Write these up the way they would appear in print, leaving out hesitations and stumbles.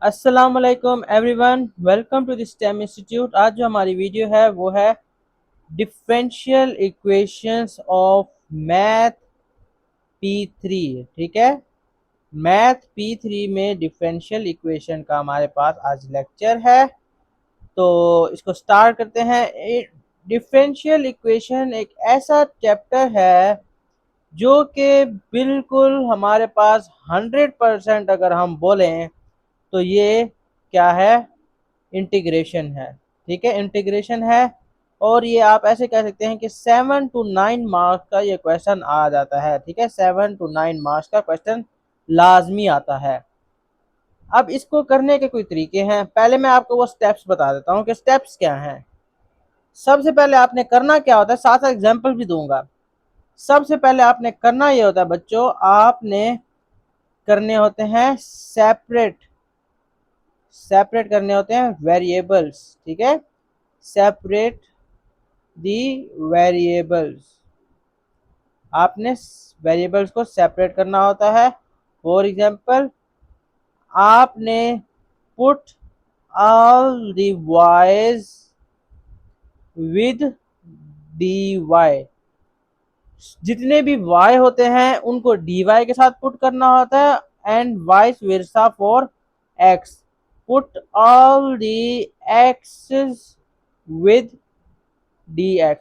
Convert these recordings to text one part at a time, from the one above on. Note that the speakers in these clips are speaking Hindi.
अस्सलाम वालेकुम everyone, welcome to the STEM institute. आज जो हमारी वीडियो है वो है differential equations of math P3। ठीक है, मैथ P3 में डिफरेंशियल इक्वेशन का हमारे पास आज लेक्चर है, तो इसको स्टार्ट करते हैं। डिफरेंशियल इक्वेशन एक ऐसा चैप्टर है जो कि बिल्कुल हमारे पास 100% अगर हम बोलें तो ये क्या है, इंटीग्रेशन है। ठीक है, इंटीग्रेशन है। और ये आप ऐसे कह सकते हैं कि 7 to 9 मार्क्स का ये क्वेश्चन आ जाता है। ठीक है, 7 to 9 मार्क्स का क्वेश्चन लाजमी आता है। अब इसको करने के कोई तरीके हैं, पहले मैं आपको वो स्टेप्स बता देता हूँ कि स्टेप्स क्या हैं। सबसे पहले आपने करना क्या होता है, साथ साथ एग्जाम्पल भी दूंगा। सबसे पहले आपने करना ये होता है बच्चों, आपने करने होते हैं सेपरेट करने होते हैं वेरिएबल्स। ठीक है, सेपरेट दी वेरिएबल्स, आपने वेरिएबल्स को सेपरेट करना होता है। फॉर एग्जांपल, आपने put all the y's with d y, जितने भी y होते हैं उनको dy के साथ पुट करना होता है। And vice versa for x, put all the x's with dx।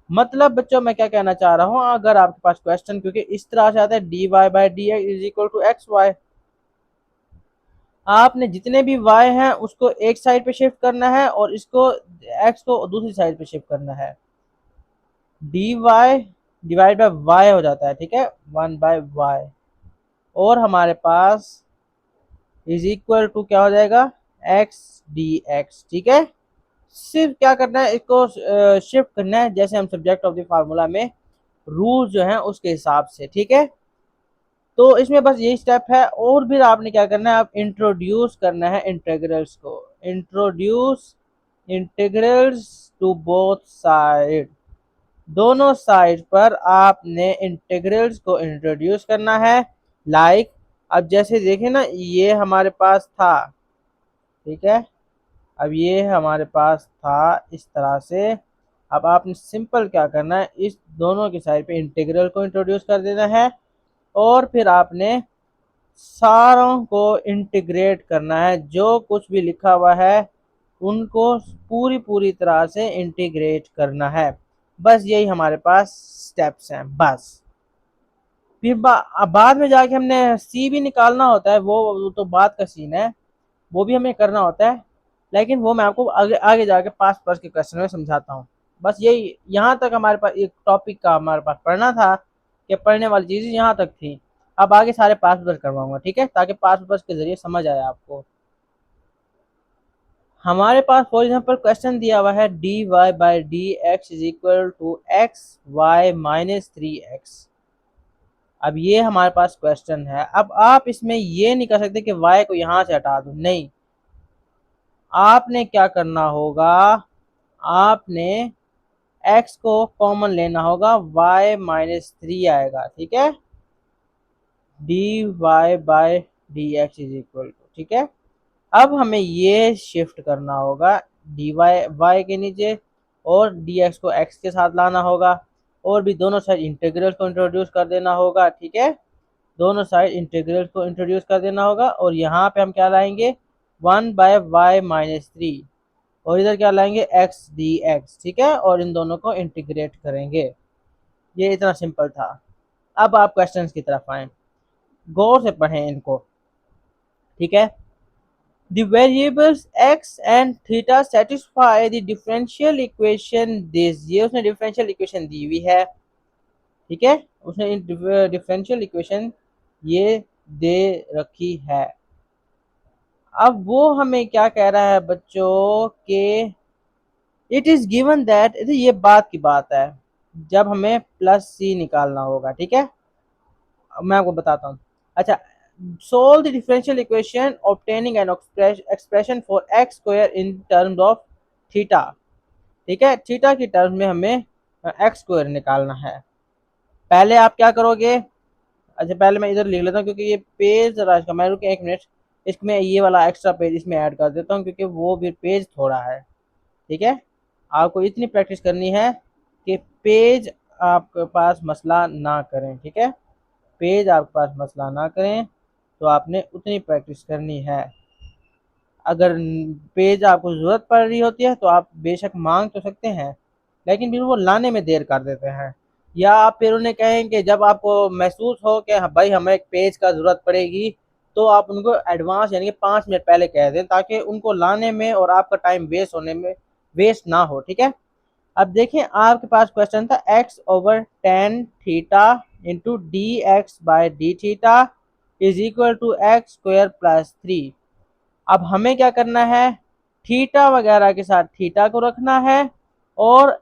मतलब बच्चों मैं क्या कहना चाह रहा हूँ, अगर आपके पास क्वेश्चन क्योंकि इस तरह से आता है dy by d x is equal to x y, आपने जितने भी y हैं उसको एक साइड पे शिफ्ट करना है और इसको x को दूसरी साइड पे शिफ्ट करना है। dy डिवाइड बाय y हो जाता है। ठीक है, 1/y, और हमारे पास इज इक्वल टू क्या हो जाएगा, x dx। ठीक है, सिर्फ क्या करना है, इसको शिफ्ट करना है जैसे हम सब्जेक्ट ऑफ द फार्मूला में रूल जो है उसके हिसाब से। ठीक है, तो इसमें बस यही स्टेप है। और फिर आपने क्या करना है, आप इंट्रोड्यूस करना है इंटीग्रल्स को, introduce integrals to both side, दोनों साइड पर आपने इंटीग्रल्स को इंट्रोड्यूस करना है। लाइक अब जैसे देखें ना, ये हमारे पास था। ठीक है, अब ये हमारे पास था इस तरह से। अब आपने सिंपल क्या करना है, इस दोनों की साइड पे इंटीग्रल को इंट्रोड्यूस कर देना है और फिर आपने सारों को इंटीग्रेट करना है। जो कुछ भी लिखा हुआ है उनको पूरी पूरी तरह से इंटीग्रेट करना है। बस यही हमारे पास स्टेप्स हैं बस। फिर बाद में जाके हमने सी भी निकालना होता है, वो तो बात का सीन है, वो भी हमें करना होता है। लेकिन वो मैं आपको आगे आगे जाके पास पर्स के क्वेश्चन में समझाता हूँ। बस यही, यहाँ तक हमारे पास एक टॉपिक का हमारे पास पढ़ना था कि पढ़ने वाली चीज़ें यहाँ तक थी। अब आगे सारे पास पर्स करवाऊंगा, ठीक है, ताकि पास पर्स के जरिए समझ आए आपको। हमारे पास फॉर एग्जांपल क्वेश्चन दिया हुआ है dy by d x is equal to x y minus 3x। अब ये हमारे पास क्वेश्चन है। अब आप इसमें ये नहीं कर सकते कि y को यहाँ से हटा दो, नहीं, आपने क्या करना होगा, आपने x को कॉमन लेना होगा, y माइनस 3 आएगा। ठीक है, dy by d x is equal to, ठीक है। अब हमें ये शिफ्ट करना होगा dy y के नीचे और dx को x के साथ लाना होगा और भी दोनों साइड इंटीग्रल को इंट्रोड्यूस कर देना होगा। ठीक है, दोनों साइड इंटीग्रल को इंट्रोड्यूस कर देना होगा और यहाँ पे हम क्या लाएंगे, 1/y-3, और इधर क्या लाएंगे, x dx। ठीक है, और इन दोनों को इंटीग्रेट करेंगे। ये इतना सिंपल था। अब आप क्वेश्चंस की तरफ आए, गौर से पढ़ें इनको। ठीक है, the variables x and theta satisfy the differential equation this, ये उसने differential equation दी हुई है। ठीक है, उसने differential equation ये दे रखी है। अब वो हमें क्या कह रहा है बच्चों के इट इज गिवन दैट, ये बात की बात है जब हमें प्लस सी निकालना होगा। ठीक है, मैं आपको बताता हूँ। अच्छा, solve the differential equation obtaining an expression for x square in terms of theta। ठीक है, थीटा की टर्म में हमें एक्स स्क्वायर निकालना है। पहले आप क्या करोगे, अच्छा पहले मैं इधर लिख लेता हूँ क्योंकि ये पेज जरा इसका, मैं रुके एक मिनट, इसमें ये वाला एक्स्ट्रा पेज इसमें ऐड कर देता हूँ क्योंकि वो भी पेज थोड़ा है। ठीक है, आपको इतनी प्रैक्टिस करनी है कि पेज आपके पास मसला ना करें। ठीक है, पेज आपके पास मसला ना करें, तो आपने उतनी प्रैक्टिस करनी है। अगर पेज आपको ज़रूरत पड़ रही होती है तो आप बेशक मांग तो सकते हैं, लेकिन फिर वो लाने में देर कर देते हैं। या आप फिर उन्हें कहें कि जब आपको महसूस हो कि हाँ भाई हमें एक पेज का ज़रूरत पड़ेगी, तो आप उनको एडवांस यानी कि 5 मिनट पहले कह दें, ताकि उनको लाने में और आपका टाइम वेस्ट होने में वेस्ट ना हो। ठीक है, अब देखें आपके पास क्वेश्चन था x/tan theta into dx/d theta is equal to x² + 3। अब हमें क्या करना है, थीटा वगैरह के साथ थीटा को रखना है और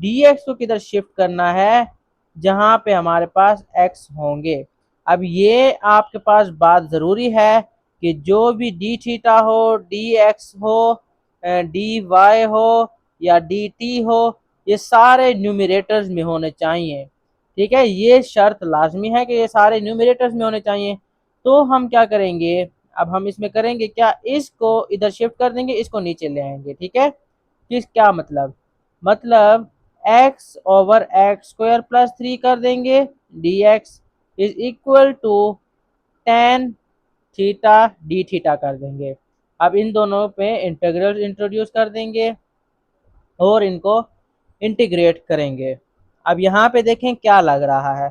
dx को किधर शिफ्ट करना है, जहां पे हमारे पास x होंगे। अब ये आपके पास बात ज़रूरी है कि जो भी डी थीटा हो, dx हो, dy हो या dt हो, ये सारे न्यूमरेटर्स में होने चाहिए। ठीक है, ये शर्त लाजमी है कि ये सारे न्यूमरेटर्स में होने चाहिए। तो हम क्या करेंगे, अब हम इसमें करेंगे क्या, इसको इधर शिफ्ट कर देंगे, इसको नीचे ले आएंगे। ठीक है, किस क्या मतलब x/x² + 3 कर देंगे, dx is equal to tan theta d theta कर देंगे। अब इन दोनों पे इंटीग्रल इंट्रोड्यूस कर देंगे और इनको इंटीग्रेट करेंगे। अब यहाँ पे देखें क्या लग रहा है,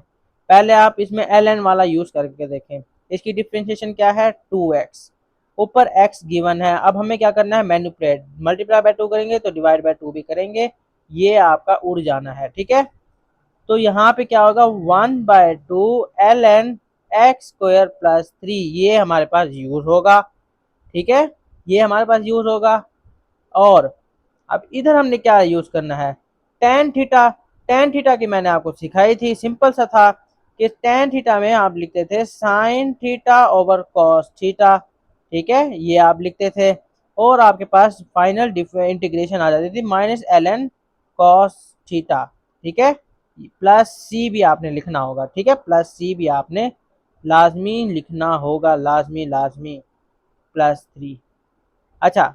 पहले आप इसमें ln वाला यूज करके देखें। इसकी डिफ्रेंशिएशन क्या है, 2x, ऊपर x गिवन है। अब हमें क्या करना है, मैनिपुलेट, मल्टीप्लाई बाय 2 करेंगे तो डिवाइड बाय 2 भी करेंगे, ये आपका उड़ जाना है। ठीक है, तो यहाँ पे क्या होगा, 1/2 ln x² + 3, ये हमारे पास यूज होगा। ठीक है, ये हमारे पास यूज होगा। और अब इधर हमने क्या यूज करना है, टेन थीटा। टेन थीटा की मैंने आपको सिखाई थी, सिंपल सा था कि टेन थीटा में आप लिखते थे sine theta over cos theta. ठीक है, ये आप लिखते थे और आपके पास फाइनल इंटीग्रेशन आ जाती थी -ln कॉस थीटा। ठीक है, प्लस सी भी आपने लिखना होगा। ठीक है, प्लस सी भी आपने लाजमी लिखना होगा, लाजमी लाजमी, +3। अच्छा,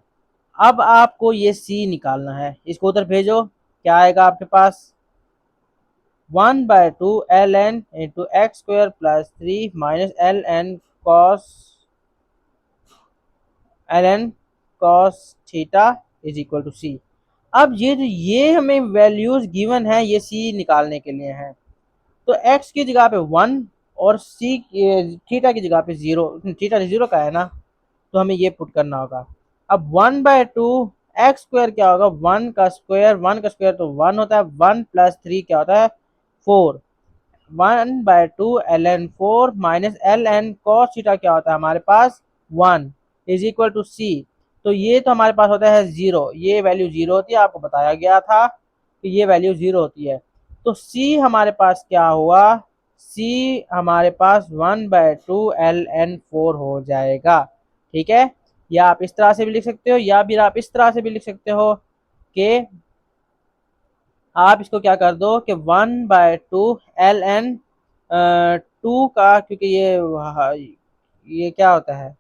अब आपको ये सी निकालना है, इसको उधर भेजो, क्या आएगा आपके पास, 1/2 ln x² + 3 ln cos theta is equal to C. अब ये हमें वैल्यूज गिवन है, ये सी निकालने के लिए हैं। तो x की जगह पे 1 और सी थीटा की जगह पे 0, थीटा 0 का है ना, तो हमें ये पुट करना होगा। अब 1/2 एक्स स्क्वायर क्या होगा, 1 का स्क्वायर तो 1 होता है, 1 + 3 क्या होता है, 4। 1/2 ln 4 -ln cos थीटा क्या होता है हमारे पास, 1 इज इक्वल टू सी। तो ये तो हमारे पास होता है 0, ये वैल्यू 0 होती है, आपको बताया गया था कि ये वैल्यू 0 होती है। तो सी हमारे पास क्या हुआ, सी हमारे पास 1/2 ln 4 हो जाएगा। ठीक है, या आप इस तरह से भी लिख सकते हो, या फिर आप इस तरह से भी लिख सकते हो कि आप इसको क्या कर दो कि 1/2 ln 2 का, क्योंकि ये क्या होता है,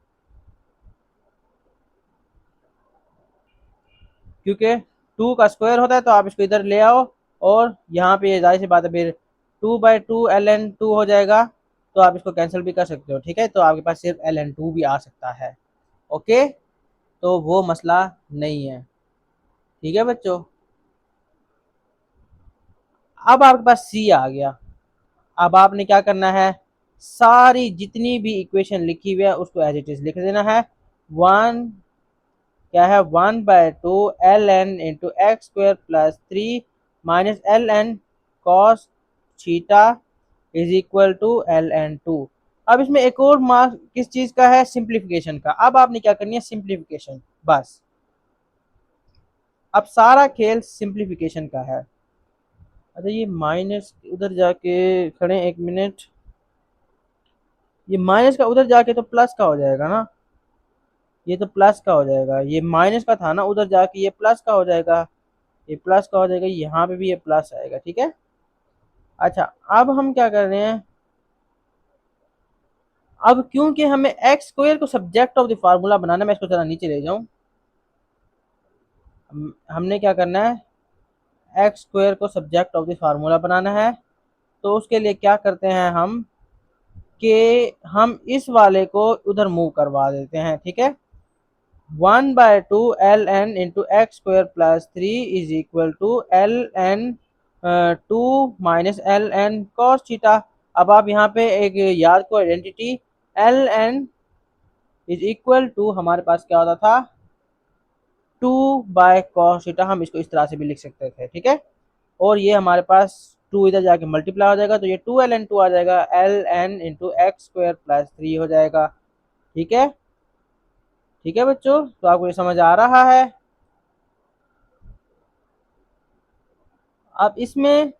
क्योंकि 2 का स्क्वायर होता है, तो आप इसको इधर ले आओ और यहाँ पे ये जाहिर सी बात है फिर 2/2 ln 2 हो जाएगा। तो आप इसको कैंसिल भी कर सकते हो। ठीक है, तो आपके पास सिर्फ ln 2 भी आ सकता है। ओके, तो वो मसला नहीं है। ठीक है बच्चों, अब आपके पास सी आ गया। अब आपने क्या करना है, सारी जितनी भी इक्वेशन लिखी हुई है उसको एज इट इज लिख देना है। वन क्या है, 1/2 ln x² + 3 -ln cos theta is equal to ln 2। अब इसमें एक और मार्क किस चीज का है, सिंप्लीफिकेशन का। अब आपने क्या करनी है, सिंप्लीफिकेशन, बस अब सारा खेल सिंप्लीफिकेशन का है। अच्छा, ये माइनस उधर जाके खड़े, 1 मिनट, ये माइनस का उधर जाके तो प्लस का हो जाएगा ना, ये तो प्लस का हो जाएगा, ये माइनस का था ना, उधर जाके ये प्लस का हो जाएगा, ये प्लस का हो जाएगा, यहाँ पे भी ये प्लस आएगा। ठीक है, अच्छा अब हम क्या कर रहे हैं, अब क्योंकि हमें एक्स स्क्वायर को सब्जेक्ट ऑफ द फार्मूला बनाना, मैं इसको जरा नीचे ले जाऊं। हमने क्या करना है, एक्स स्क्वायर को सब्जेक्ट ऑफ द फार्मूला बनाना है। तो उसके लिए क्या करते हैं हम कि हम इस वाले को उधर मूव करवा देते हैं, ठीक है। 1/2 ln into x square plus 3 is equal to ln 2 minus ln cos थीटा। अब आप यहाँ पे एक याद को identity, ln is equal to हमारे पास क्या होता था, 2/cos थीटा। हम इसको इस तरह से भी लिख सकते थे, ठीक है। और ये हमारे पास 2 इधर जाके मल्टीप्लाई हो जाएगा, तो ये 2 ln 2 आ जाएगा, ln into x square plus 3 हो जाएगा, ठीक है। ठीक है बच्चों, तो आपको ये समझ आ रहा है। अब इसमें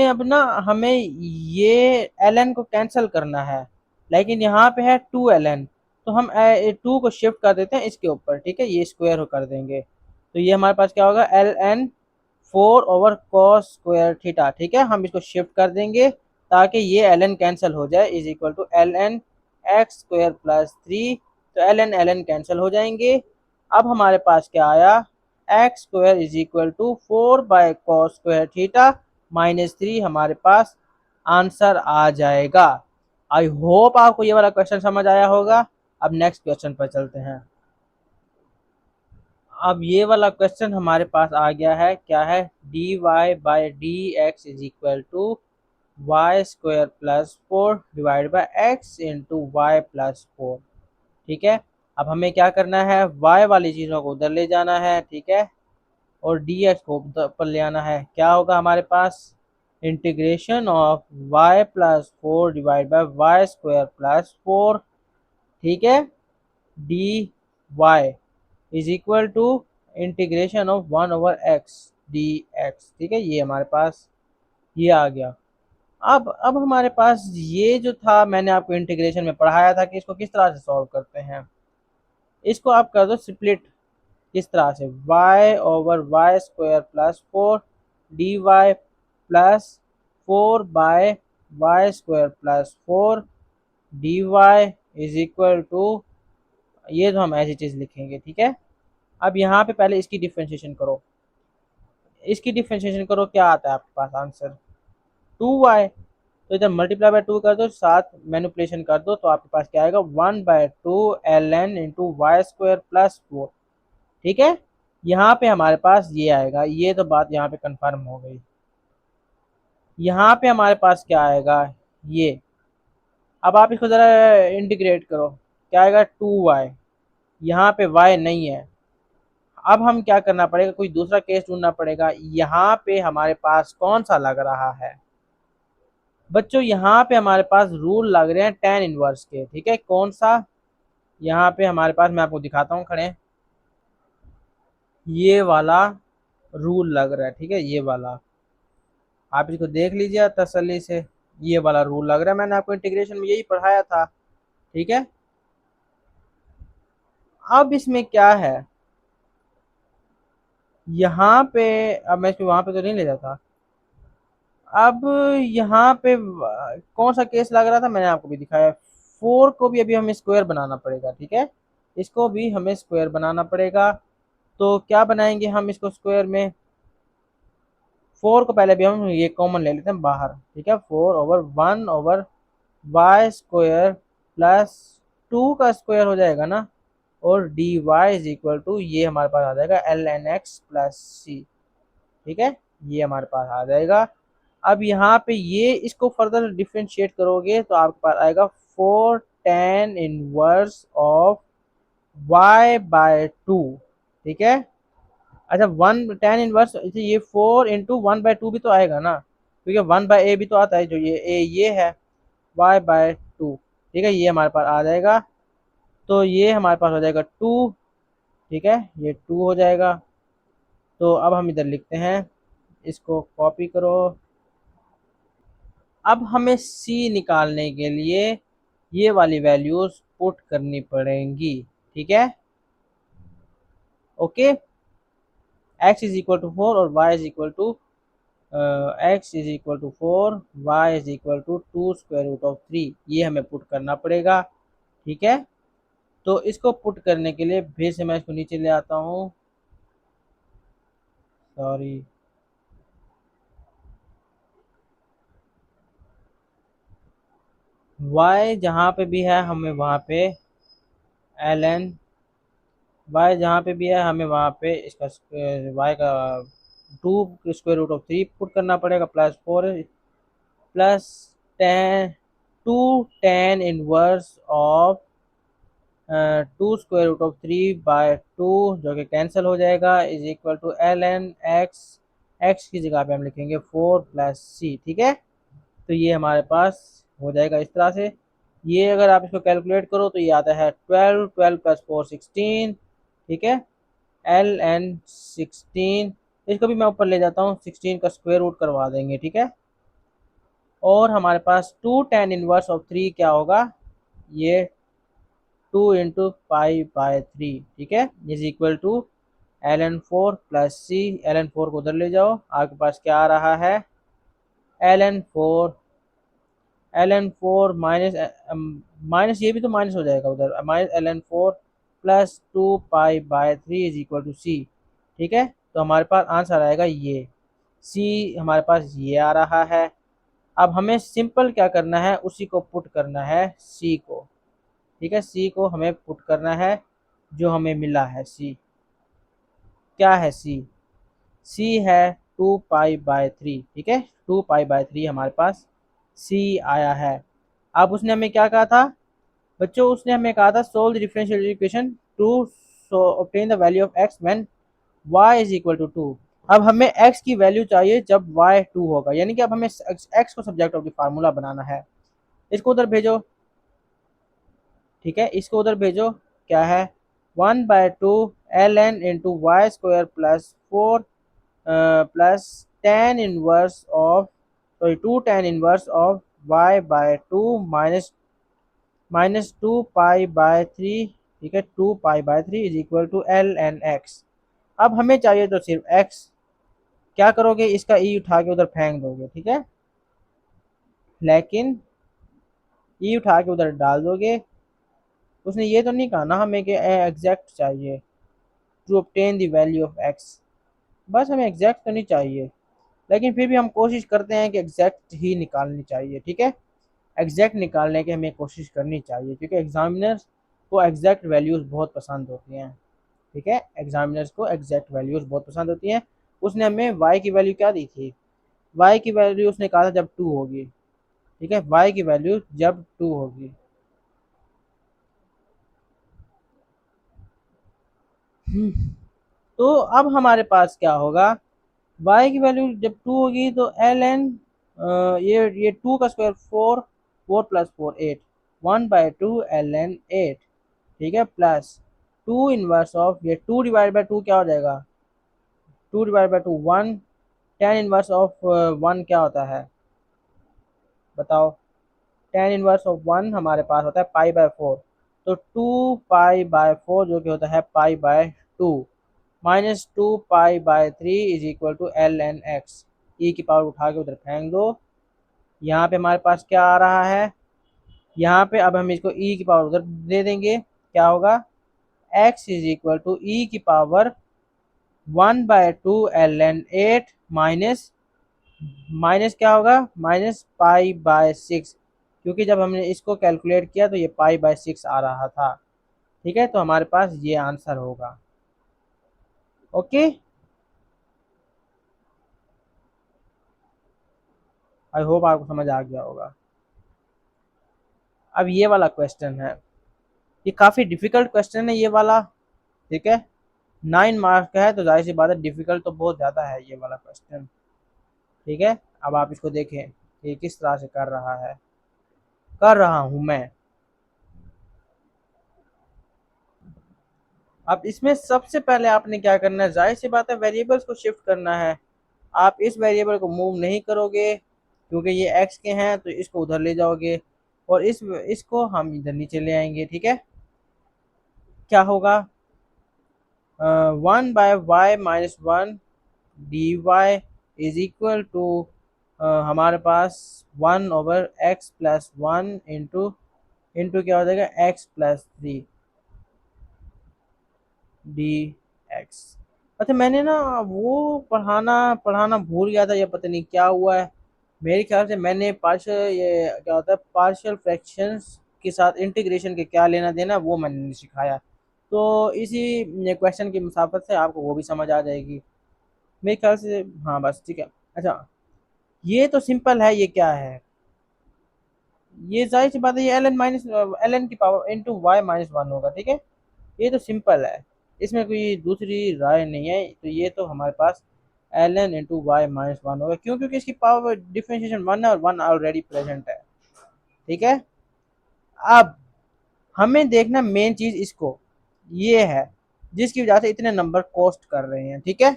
अब ना हमें ये ln को कैंसिल करना है, लेकिन यहाँ पे है 2 ln, तो हम 2 को शिफ्ट कर देते हैं इसके ऊपर, ठीक है, ये स्क्वायर कर देंगे। तो ये हमारे पास क्या होगा, ln 4/cos स्क्वायर थीटा, ठीक है। हम इसको शिफ्ट कर देंगे ताकि ये ln कैंसिल हो जाए, is equal to ln x square plus 3। तो ln कैंसिल हो जाएंगे। अब हमारे पास क्या आया, x square is equal to 4/cos square theta minus 3 हमारे पास आंसर आ जाएगा। आई होप आपको ये वाला क्वेश्चन समझ आया होगा। अब नेक्स्ट क्वेश्चन पर चलते हैं। अब ये वाला क्वेश्चन हमारे पास आ गया है, क्या है, dy by d x is equal to y square plus 4 divide by x into y plus 4, ठीक है। अब हमें क्या करना है, y वाली चीज़ों को उधर ले जाना है, ठीक है, और dx को ऊपर ले आना है। क्या होगा हमारे पास, integration of y plus 4 divide by Y square plus 4, ठीक है, D Y is equal to integration of 1/x D X, ठीक है। ये हमारे पास ये आ गया। अब हमारे पास ये जो था, मैंने आपको इंटीग्रेशन में पढ़ाया था कि इसको किस तरह से सॉल्व करते हैं। इसको आप कर दो स्प्लिट, किस तरह से, y/y square plus 4 d y plus 4/y square plus 4 d Y is equal to, ये तो हम ऐसी चीज़ लिखेंगे, ठीक है। अब यहाँ पे पहले इसकी डिफ्रेंशिएशन करो, इसकी डिफ्रेंशिएशन करो, क्या आता है आपके पास आंसर, 2y। तो इधर मल्टीप्लाई बाय 2 कर दो, साथ मैनिपुलेशन कर दो, तो आपके पास क्या आएगा, 1/2 ln into Y square plus 4, ठीक है। यहाँ पे हमारे पास ये आएगा, ये तो बात यहाँ पे कंफर्म हो गई। यहाँ पे हमारे पास क्या आएगा, ये। अब आप इसको ज़रा इंटीग्रेट करो, क्या आएगा, 2y। यहाँ पे y नहीं है। अब हम क्या करना पड़ेगा, कोई दूसरा केस ढूंढना पड़ेगा। यहाँ पे हमारे पास कौन सा लग रहा है बच्चों, यहाँ पे हमारे पास रूल लग रहे हैं tan इनवर्स के, ठीक है। कौन सा, यहाँ पे हमारे पास, मैं आपको दिखाता हूँ खड़े, ये वाला रूल लग रहा है, ठीक है, ये वाला। आप इसको देख लीजिए तसल्ली से, ये वाला रूल लग रहा है, मैंने आपको इंटीग्रेशन में यही पढ़ाया था, ठीक है। अब इसमें क्या है, यहाँ पे, अब मैं इसको वहां पे तो नहीं ले जाता। अब यहाँ पे कौन सा केस लग रहा था, मैंने आपको भी दिखाया। 4 को भी अभी हमें स्क्वायर बनाना पड़ेगा, ठीक है, इसको भी हमें स्क्वायर बनाना पड़ेगा। तो क्या बनाएंगे हम इसको स्क्वायर में, 4 को पहले भी हम ये कॉमन ले लेते हैं बाहर, ठीक है, 4/1/y स्क्वायर प्लस 2 का स्क्वायर हो जाएगा ना, और d Y is equal to, ये हमारे पास आ जाएगा ln x प्लस सी, ठीक है, ये हमारे पास आ जाएगा। अब यहाँ पे ये इसको फर्दर डिफ्रेंशिएट करोगे तो आपके पास आएगा 4 tan इनवर्स ऑफ y/2, ठीक है। अच्छा, 1 tan इनवर्स, ये 4 × 1/2 भी तो आएगा ना, क्योंकि 1/a भी तो आता है, जो ये a ये है, y/2, ठीक है, ये हमारे पास आ जाएगा। तो ये हमारे पास हो जाएगा 2, ठीक है, ये 2 हो जाएगा। तो अब हम इधर लिखते हैं, इसको कॉपी करो। अब हमें c निकालने के लिए ये वाली वैल्यूज पुट करनी पड़ेंगी, ठीक है, okay. x is equal to 4 और y is equal to x is equal to 4, y is equal to 2√3, ये हमें पुट करना पड़ेगा। ठीक है, तो इसको पुट करने के लिए फिर से मैं इसको नीचे ले आता हूँ, सॉरी, y जहाँ पे भी है हमें वहाँ पे ln, y जहाँ पे भी है हमें वहाँ पे इसका y का 2√3 पुट करना पड़ेगा, +4 प्लस 10 2 tan 1 ऑफ 2√3/2 जो कि कैंसिल हो जाएगा, is equal to ln x, x की जगह पे हम लिखेंगे 4 + c। ठीक है, तो ये हमारे पास हो जाएगा इस तरह से। ये अगर आप इसको कैलकुलेट करो तो ये आता है 12, 12 + 4 16। ठीक है, ln 16, इसको भी मैं ऊपर ले जाता हूँ, 16 का स्क्वायर रूट करवा देंगे। ठीक है, और हमारे पास 2 tan 1 ऑफ 3 क्या होगा, ये 2 × π/3। ठीक है, is equal to ln 4 + c, ln 4 को उधर ले जाओ, आपके पास क्या आ रहा है, ln 4 माइनस माइनस, ये भी तो माइनस हो जाएगा उधर, -ln 4 + 2π/3 is equal to c। ठीक है, तो हमारे पास आंसर आएगा ये c, हमारे पास ये आ रहा है। अब हमें सिंपल क्या करना है, उसी को पुट करना है c को। ठीक है, c को हमें पुट करना है, जो हमें मिला है c, क्या है c, c है 2π/3। ठीक है, 2π/3 हमारे पास c आया है। अब उसने हमें क्या कहा था बच्चों, उसने हमें कहा था solve the differential equation to obtain the value of x when y is equal to 2। अब हमें x की वैल्यू चाहिए जब y 2 होगा, यानी कि अब हमें x को सब्जेक्ट ऑफ द फार्मूला बनाना है। इसको उधर भेजो। ठीक है, इसको उधर भेजो, क्या है 1/2 ln into Y square +4 plus two tan inverse of y/2 minus 2π/3। ठीक है, 2π/3 is equal to ln x। अब हमें चाहिए तो सिर्फ x, क्या करोगे, इसका ई उठा के उधर फेंक दोगे। ठीक है, लेकिन ई उठा के उधर डाल दोगे। उसने ये तो नहीं कहा ना हमें कि एग्जैक्ट चाहिए to obtain the value of x, बस हमें एग्जैक्ट तो नहीं चाहिए, लेकिन फिर भी हम कोशिश करते हैं कि एग्जैक्ट ही निकालनी चाहिए। ठीक है, एग्जैक्ट निकालने की हमें कोशिश करनी चाहिए, क्योंकि एग्जामिनर्स को एग्जैक्ट वैल्यूज़ बहुत पसंद होती हैं। ठीक है, एग्जामिनर्स को एग्जैक्ट वैल्यूज़ बहुत पसंद होती हैं। उसने हमें y की वैल्यू क्या दी थी, y की वैल्यू उसने कहा था जब 2 होगी। ठीक है, y की वैल्यू जब 2 होगी। तो अब हमारे पास क्या होगा, y की वैल्यू जब 2 होगी तो ln, ये 2 का स्क्वायर 4, 4 + 4 8, 1/2 ln 8। ठीक है, प्लस 2 इनवर्स ऑफ, ये 2 डिवाइड बाई 2 क्या हो जाएगा, 2 divide by 2 1, tan inverse of 1 क्या होता है बताओ, tan इनवर्स ऑफ 1 हमारे पास होता है π/4, तो 2π/4 जो कि होता है π/2 minus 2π/3 is equal to ln x। E की पावर उठा के उधर फेंक दो। यहाँ पे हमारे पास क्या आ रहा है, यहाँ पे अब हम इसको ई की पावर उधर दे देंगे, क्या होगा, x इज इक्वल टू ई की पावर 1/2 ln 8 माइनस, माइनस क्या होगा, -π/6, क्योंकि जब हमने इसको कैलकुलेट किया तो ये π/6 आ रहा था। ठीक है, तो हमारे पास ये आंसर होगा। ओके, आई होप आपको समझ आ गया होगा। अब ये वाला क्वेश्चन है, ये काफ़ी डिफिकल्ट क्वेश्चन है ये वाला। ठीक है, 9 मार्क्स का है, तो जाहिर सी बात है डिफिकल्ट तो बहुत ज़्यादा है ये वाला क्वेश्चन। ठीक है, अब आप इसको देखें कि किस तरह से कर रहा है, कर रहा हूँ मैं। अब इसमें सबसे पहले आपने क्या करना है, जाहिर सी बात है वेरिएबल्स को शिफ्ट करना है। आप इस वेरिएबल को मूव नहीं करोगे, क्योंकि ये एक्स के हैं, तो इसको उधर ले जाओगे, और इसको हम इधर नीचे ले आएंगे। ठीक है, क्या होगा, 1/y - 1 dy is equal to हमारे पास 1/x+1 इंटू इंटू क्या हो जाएगा x+3 dx। अच्छा मैंने ना वो पढ़ाना पढ़ाना भूल गया था, ये पता नहीं क्या हुआ है। मेरे ख्याल से मैंने पार्शियल ये क्या होता है पार्शियल फ्रैक्शंस के साथ इंटीग्रेशन के क्या लेना देना वो मैंने नहीं सिखाया। तो इसी क्वेश्चन की मुसाफत से आपको वो भी समझ आ जाएगी मेरे ख्याल से। हाँ बस ठीक है। अच्छा ये तो सिंपल है, ये क्या है, ये जाहिर सी बात है ये ln की पावर इंटू y-1 होगा, ठीक है। ये तो सिंपल है, इसमें कोई दूसरी राय नहीं है। तो ये तो हमारे पास ln इंटू y-1 होगा, क्यों, क्योंकि इसकी पावर डिफरेंशिएशन 1 है और 1 ऑलरेडी प्रेजेंट है, ठीक है। अब हमें देखना मेन चीज इसको ये है जिसकी वजह से इतने नंबर कॉस्ट कर रहे हैं, ठीक है।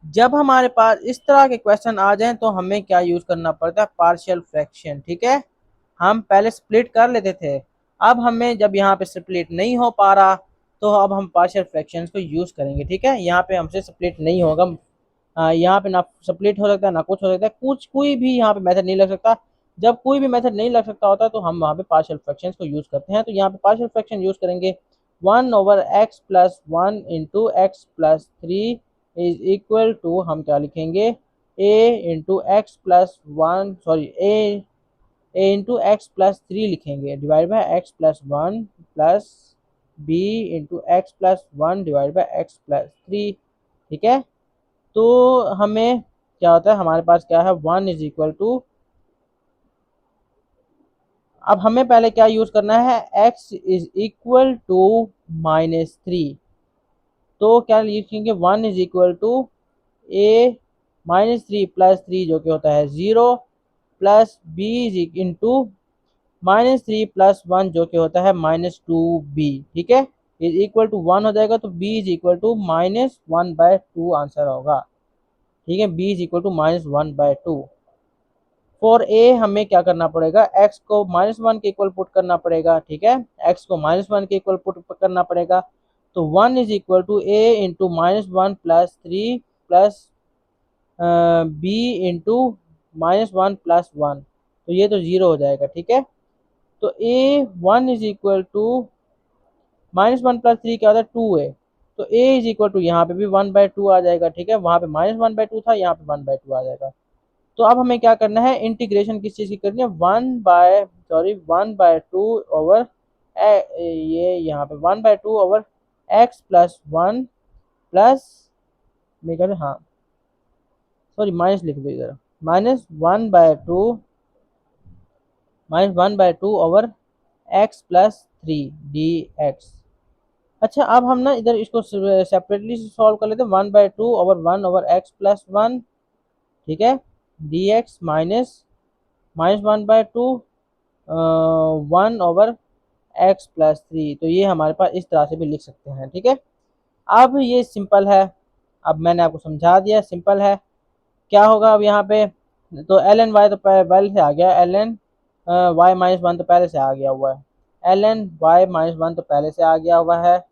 जब हमारे पास इस तरह के क्वेश्चन आ जाएं तो हमें क्या यूज करना पड़ता है, पार्शियल फ्रैक्शन, ठीक है। हम पहले स्प्लिट कर लेते थे, अब हमें जब यहाँ पे स्प्लिट नहीं हो पा रहा तो अब हम पार्शियल फ्रैक्शंस को यूज करेंगे, ठीक है। यहाँ पे हमसे स्प्लिट नहीं होगा, यहाँ पे ना स्प्लिट हो सकता है ना कुछ हो सकता है, कुछ कोई भी यहाँ पे मेथड नहीं लग सकता। जब कोई भी मेथड नहीं लग सकता होता तो हम वहाँ पे पार्शियल फ्रैक्शंस को यूज करते हैं। तो यहाँ पे पार्शियल फ्रैक्शन यूज करेंगे 1/x+1 into x+3 is equal to हम क्या लिखेंगे a into x+1 sorry a into x+3 लिखेंगे divide by x+1 plus b into x+1 divide by x+3, ठीक है। तो हमें क्या होता है, हमारे पास क्या है 1 इज इक्वल टू, अब हमें पहले क्या यूज करना है x इज इक्वल टू -3। तो क्या लिखेंगे 1 is equal to a -3 plus 3 जो कि होता है 0 plus b is into -3 plus 1 जो कि होता है -2b, ठीक है। इज इक्वल टू 1 हो जाएगा तो b is equal to -1/2 answer होगा, ठीक है। b is equal to -1/2। For a हमें क्या करना पड़ेगा, x को -1 के इक्वल पुट करना पड़ेगा, ठीक है। x को -1 के इक्वल पुट करना पड़ेगा। तो 1 is equal to a into -1 plus 3 plus b into -1 plus 1, तो ये तो 0 हो जाएगा, ठीक है। तो a 1 is equal to -1 plus 3 क्या होता है 2a, तो a इज इक्वल टू यहाँ पे भी 1/2 आ जाएगा, ठीक है। वहाँ पे -1/2 था, यहाँ पे 1/2 आ जाएगा। तो अब हमें क्या करना है, इंटीग्रेशन किस चीज़ की करनी है, 1/2 ओवर ये यहाँ पे 1/2 ओवर x+1 प्लस मैं कह रहा हाँ सॉरी माइनस लिख दो इधर, -1/2 ओवर x+3 dx। अच्छा अब हम ना इधर इसको सेपरेटली सॉल्व कर लेते हैं, 1/2 ओवर 1 ओवर x+1, ठीक है, dx माइनस -1/2 1/x+3। तो ये हमारे पास इस तरह से भी लिख सकते हैं, ठीक है। अब ये सिंपल है, अब मैंने आपको समझा दिया सिंपल है। क्या होगा अब यहाँ पे, तो ln y तो पहले से आ गया, ln y-1 तो पहले से आ गया हुआ है, ln y-1 तो पहले से आ गया हुआ है।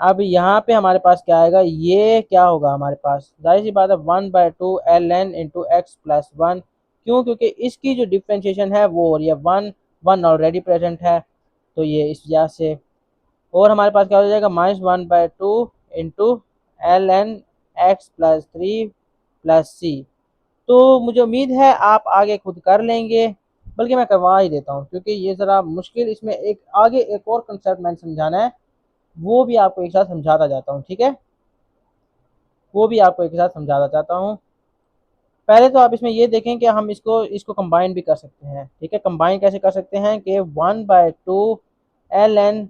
अब यहाँ पे हमारे पास क्या आएगा, ये क्या होगा हमारे पास, जाहिर सी बात है 1/2 ln इंटू x+1, क्यों, क्योंकि इसकी जो डिफ्रेंशिएशन है वो हो रही है 1 ऑलरेडी प्रेजेंट है, तो ये इस वजह से। और हमारे पास क्या हो जाएगा -1/2 इंटू ln x+3 प्लस सी। तो मुझे उम्मीद है आप आगे खुद कर लेंगे, बल्कि मैं करवा ही देता हूँ क्योंकि ये ज़रा मुश्किल, इसमें एक आगे एक और कंसेप्ट मैंने समझाना है, वो भी आपको एक साथ समझाता जाता हूँ, ठीक है। वो भी आपको एक साथ समझाता चाहता हूँ। पहले तो आप इसमें ये देखें कि हम इसको इसको कंबाइन भी कर सकते हैं, ठीक है। कंबाइन कैसे कर सकते हैं कि 1/2 ln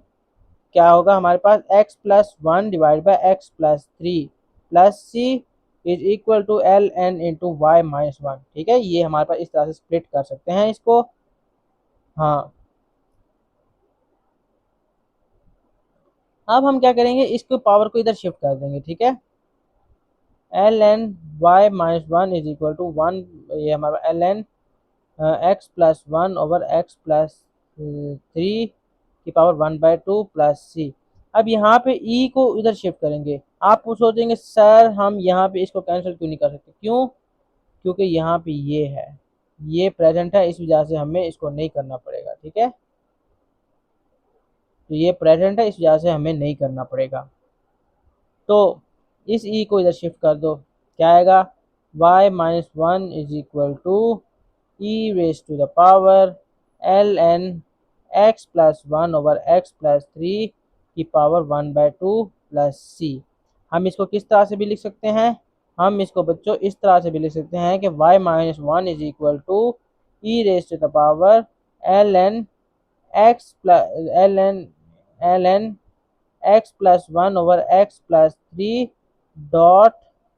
क्या होगा हमारे पास x+1 divide by x+3 plus c is equal to ln into y-1, ठीक है। ये हमारे पास इस तरह से स्प्लिट कर सकते हैं इसको। हाँ अब हम क्या करेंगे, इसको पावर को इधर शिफ्ट कर देंगे, ठीक है। ln y-1 is equal to 1, ये हमारा ln x+1 ओवर x+3 की पावर 1/2 प्लस सी। अब यहाँ पे e को इधर शिफ्ट करेंगे, आप सोचेंगे सर हम यहाँ पे इसको कैंसिल क्यों नहीं कर सकते, क्यों, क्योंकि यहाँ पे ये है, ये प्रेजेंट है, इस वजह से हमें इसको नहीं करना पड़ेगा। ठीक है, तो ये प्रेजेंट है, इस वजह से हमें नहीं करना पड़ेगा। तो इस ई को इधर शिफ्ट कर दो, क्या आएगा, y minus one is equal to E raise to the power L N X plus one over X plus three की power one by two plus C. हम इसको किस तरह से भी लिख सकते हैं, हम इसको बच्चों इस तरह से भी लिख सकते हैं कि y minus one is equal to E raise to the power L N X plus L N X plus one over X plus three dot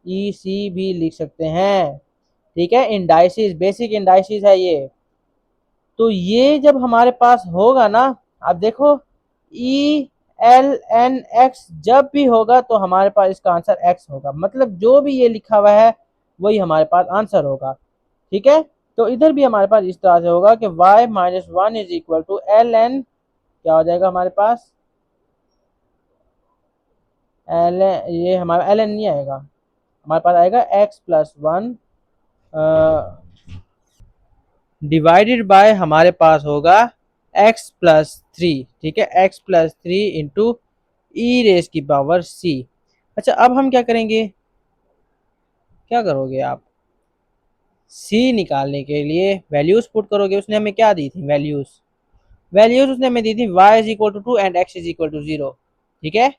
E C भी लिख सकते हैं। ठीक है, इंडाइसिस, बेसिक इंडाइसिस है ये। तो ये जब हमारे पास होगा ना, आप देखो ई एल एन एक्स जब भी होगा तो हमारे पास इसका आंसर एक्स होगा, मतलब जो भी ये लिखा हुआ है वही हमारे पास आंसर होगा। ठीक है, तो इधर भी हमारे पास इस तरह से होगा कि y minus one is equal to l n, क्या हो जाएगा हमारे पास, एल, ये हमारा एल एन नहीं आएगा, हमारे पास आएगा x plus one divided by हमारे पास होगा एक्स प्लस थ्री। ठीक है, एक्स प्लस थ्री इंटू ई रेस की पावर सी। अच्छा, अब हम क्या करेंगे, क्या करोगे आप, सी निकालने के लिए वैल्यूज पुट करोगे। उसने हमें क्या दी थी वैल्यूज, वैल्यूज उसने हमें दी थी y is equal to two and x is equal to zero. ठीक है,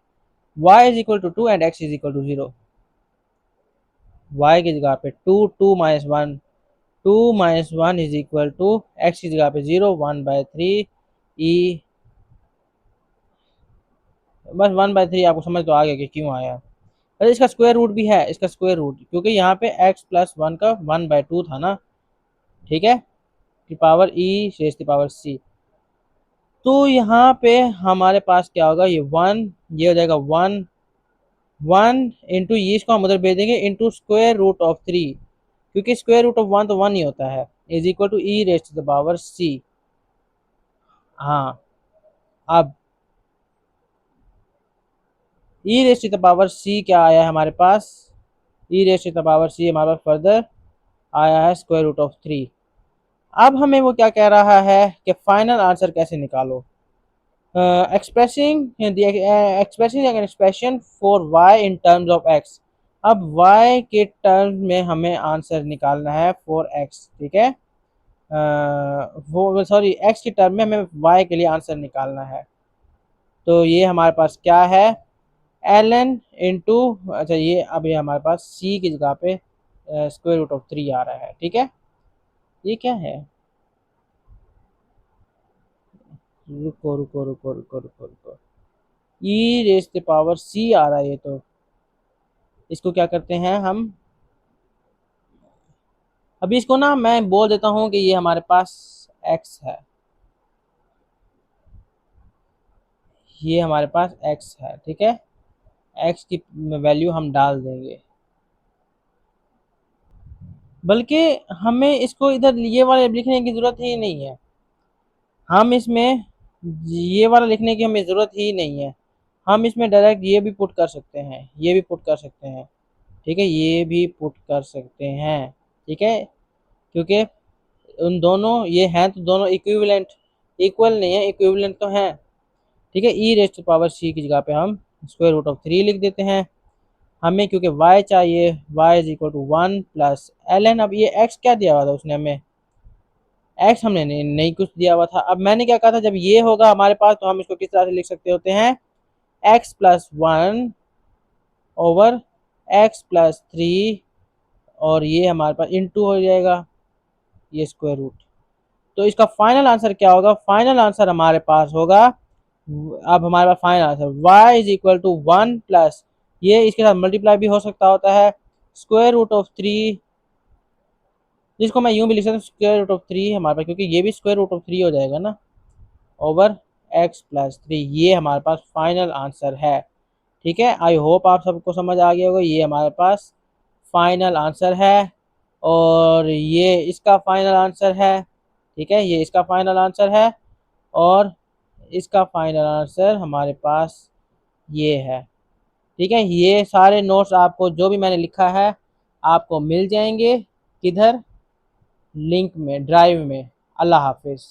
y is equal to two and x is equal to zero, y की जगह पे two, two minus one, two minus one is equal to x की जगह पे zero, one by three e, बस वन बाई थ्री, आपको समझ तो आ गया कि क्यों आया। अरे इसका स्क्वायर रूट भी है, इसका स्क्वायर रूट, क्योंकि यहाँ पे एक्स प्लस वन का वन बाई टू था ना। ठीक है, की पावर ई शेष की पावर सी। तो यहाँ पे हमारे पास क्या होगा, ये वन, ये हो जाएगा वन, वन इंटू ये, इसको हम उधर भेज देंगे into square root of three, क्योंकि स्क्वायर रूट ऑफ वन तो वन ही होता है, is equal to E raised to the power C. हाँ, अब E raised to the power C क्या आया है हमारे पास, E raised to the power C हमारे पास फर्दर आया है स्क्वायर रूट ऑफ थ्री। अब हमें वो क्या कह रहा है कि फाइनल आंसर कैसे निकालो, expressing expressing an expression for y in terms of x। अब y के टर्म्स में हमें आंसर निकालना है फॉर x। ठीक है, वो सॉरी x के टर्म में हमें y के लिए आंसर निकालना है। तो ये हमारे पास क्या है, एल एन इंटू, अच्छा ये अब ये हमारे पास c की जगह पे स्क्वायर रूट ऑफ थ्री आ रहा है। ठीक है, ये क्या है, रुको रुको रुको रुको रुको रुको, ई रेस द पावर सी आ रहा है ये तो, इसको क्या करते हैं हम, अभी इसको ना मैं बोल देता हूँ कि ये हमारे पास x है, ये हमारे पास x है। ठीक है, x की वैल्यू हम डाल देंगे, बल्कि हमें इसको इधर ये वाले लिखने की ज़रूरत ही नहीं है, हम इसमें ये वाला लिखने की हमें ज़रूरत ही नहीं है, हम इसमें डायरेक्ट ये भी पुट कर सकते हैं, ये भी पुट कर सकते हैं। ठीक है, ये भी पुट कर सकते हैं। ठीक है, क्योंकि उन दोनों ये हैं तो दोनों इक्विवेलेंट, इक्वल नहीं है, इक्विवेलेंट तो हैं। ठीक है, ई रेस्ट टू पावर सी की जगह पे हम स्क्वायर रूट ऑफ थ्री लिख देते हैं। हमें क्योंकि y चाहिए, y is equal to one plus L n. अब ये x क्या दिया हुआ था उसने हमें, x हमने नहीं कुछ दिया हुआ था। अब मैंने क्या कहा था, जब ये होगा हमारे पास तो हम इसको किस तरह से लिख सकते होते हैं, x plus one over X plus three, और ये हमारे पास इंटू हो जाएगा ये स्क्वायर रूट। तो इसका फाइनल आंसर क्या होगा, फाइनल आंसर हमारे पास होगा, अब हमारे पास final answer y is equal to one plus, ये इसके साथ मल्टीप्लाई भी हो सकता होता है, स्क्वायर रूट ऑफ थ्री, जिसको मैं यूं भी लिख सकता हूँ स्क्वायर रूट ऑफ थ्री हमारे पास, क्योंकि ये भी स्क्वायर रूट ऑफ थ्री हो जाएगा ना, ओवर x प्लस थ्री, ये हमारे पास फाइनल आंसर है। ठीक है, आई होप आप सबको समझ आ गया होगा, ये हमारे पास फाइनल आंसर है, और ये इसका फाइनल आंसर है। ठीक है, ये इसका फाइनल आंसर है, और इसका फाइनल आंसर हमारे पास ये है। ठीक है, ये सारे नोट्स आपको जो भी मैंने लिखा है आपको मिल जाएंगे, किधर, लिंक में, ड्राइव में। अल्लाह हाफिज़।